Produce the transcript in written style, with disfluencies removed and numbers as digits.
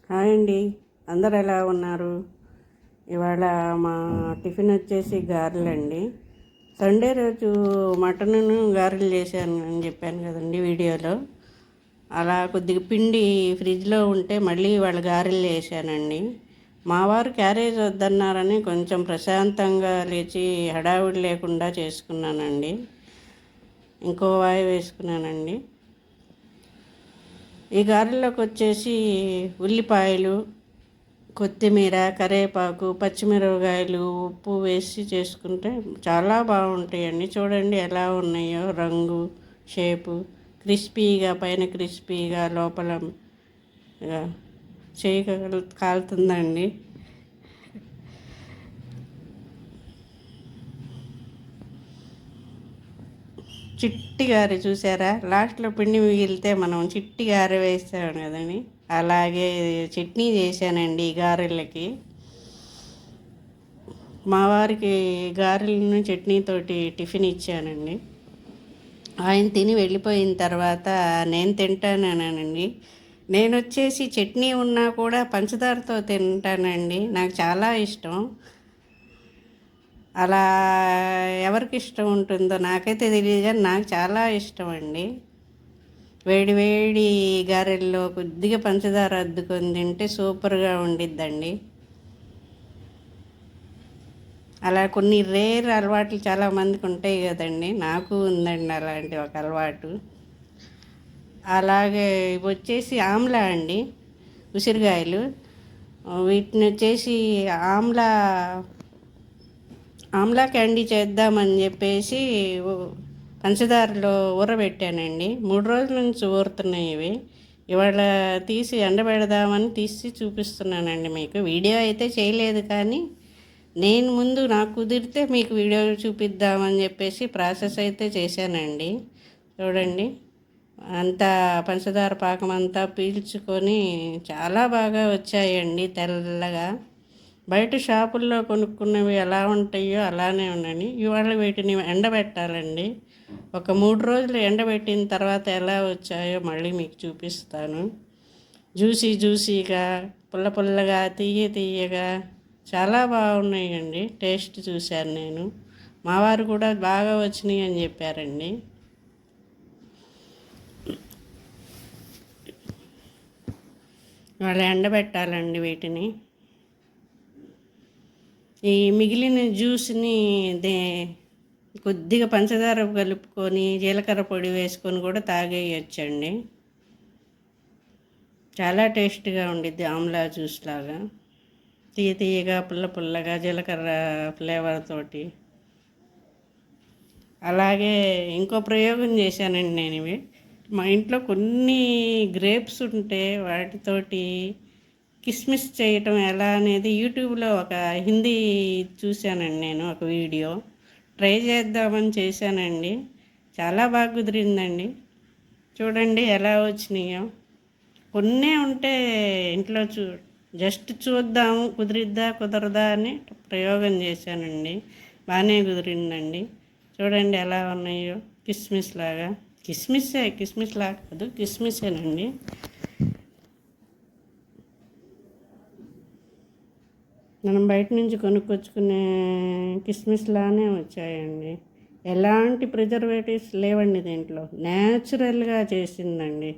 Hi అండి, అందరు ఎలా ఉన్నారు? ఇవాళ మా టిఫిన్ వచ్చేసి గారెలండి. సండే రోజు మటన్ను గారెలు చేశాను అని చెప్పాను కదండి వీడియోలో. అలా కొద్దిగా పిండి ఫ్రిడ్జ్లో ఉంటే మళ్ళీ ఇవాళ గారెలు చేశానండి. మా వారు క్యారేజ్ వద్దన్నారని కొంచెం ప్రశాంతంగా లేచి హడావుడి లేకుండా చేసుకున్నానండి. ఇంకో వాయి వేసుకున్నానండి. ఈ గారెల్లోకి వచ్చేసి ఉల్లిపాయలు, కొత్తిమీర, కరివేపాకు, పచ్చిమిరపకాయలు, ఉప్పు వేసి చేసుకుంటే చాలా బాగుంటాయండి. చూడండి ఎలా ఉన్నాయో, రంగు, షేపు, క్రిస్పీగా, పైన క్రిస్పీగా, లోపల చేయి కాలుతుందండి. చిట్టి గారె చూసారా? లాస్ట్లో పిండి మిగిలితే మనం చిట్టి గారె వేస్తాం కదండి, అలాగే చట్నీ చేశానండి ఈ గారెలకి. మా వారికి గారెలను చట్నీతోటి టిఫిన్ ఇచ్చానండి. ఆయన తిని వెళ్ళిపోయిన తర్వాత నేను తింటానండి. నేను వచ్చేసి చట్నీ ఉన్నా కూడా పంచదారతో తింటానండి, నాకు చాలా ఇష్టం. అలా ఎవరికి ఇష్టం ఉంటుందో నాకైతే తెలియదు, కానీ నాకు చాలా ఇష్టం అండి. వేడి వేడి గారెల్లో కొద్దిగా పంచదార అద్దుకొని తింటే సూపర్గా ఉండిద్దండి. అలా కొన్ని రేర్ అలవాట్లు చాలామందికి ఉంటాయి కదండి, నాకు ఉందండి అలాంటి ఒక అలవాటు. అలాగే ఇవి వచ్చేసి ఆమ్లా అండి, ఉసిరికాయలు. వీటిని వచ్చేసి ఆమ్లా ఆమ్లా క్యాండీ చేద్దామని చెప్పేసి పంచదారలో ఊరబెట్టానండి. 3 రోజుల నుంచి ఊరుతున్నాయి ఇవి. ఇవాళ తీసి ఎండబెడదామని తీసి చూపిస్తున్నానండి మీకు. వీడియో అయితే చేయలేదు, కానీ నేను ముందు నాకు కుదిరితే మీకు వీడియో చూపిద్దామని చెప్పేసి ప్రాసెస్ అయితే చేశానండి. చూడండి, అంతా పంచదార పాకం అంతా పీల్చుకొని చాలా బాగా వచ్చాయండి తెల్లగా. బయట షాపుల్లో కొనుక్కున్నవి ఎలా ఉంటాయో అలానే ఉన్నాయి. ఇవాళ వీటిని ఎండబెట్టాలండి. ఒక 3 రోజులు ఎండబెట్టిన తర్వాత ఎలా వచ్చాయో మళ్ళీ మీకు చూపిస్తాను. జ్యూసీ జ్యూసీగా, పుల్ల పుల్లగా, తీయగా చాలా బాగున్నాయండి. టేస్ట్ చూశాను నేను. మా వారు కూడా బాగా వచ్చినాయి అని చెప్పారండి. వాళ్ళు ఎండబెట్టాలండి వీటిని. ఈ మిగిలిన జ్యూస్ని కొద్దిగా పంచదార కలుపుకొని జీలకర్ర పొడి వేసుకొని కూడా తాగేయచ్చండి. చాలా టేస్ట్గా ఉండిద్ది ఆమ్లా జ్యూస్ లాగా, తీయగా, పుల్లగా, జీలకర్ర ఫ్లేవర్ తోటి. అలాగే ఇంకో ప్రయోగం చేశానండి నేను. ఇవి మా ఇంట్లో కొన్ని గ్రేప్స్ ఉంటే వాటితోటి కిస్మిస్ చేయటం ఎలా అనేది యూట్యూబ్లో ఒక హిందీ చూశానండి నేను, ఒక వీడియో. ట్రై చేద్దామని చేశానండి, చాలా బాగా కుదిరిందండి. చూడండి ఎలా వచ్చినాయో. కొన్నే ఉంటే ఇంట్లో జస్ట్ చూద్దాము కుదిరిద్దా కుదరదా అని ప్రయోగం చేశానండి. బాగానే కుదిరిందండి. చూడండి ఎలా ఉన్నాయో, కిస్మిస్ లాగా. కిస్మిస్ లాగా కాదు, కిస్మిసేనండి. మనం బయట నుంచి కొనుక్కొచ్చుకునే కిస్మిస్ లానే వచ్చాయండి. ఎలాంటి ప్రిజర్వేటివ్స్ లేవండి దీంట్లో, న్యాచురల్గా చేసిందండి.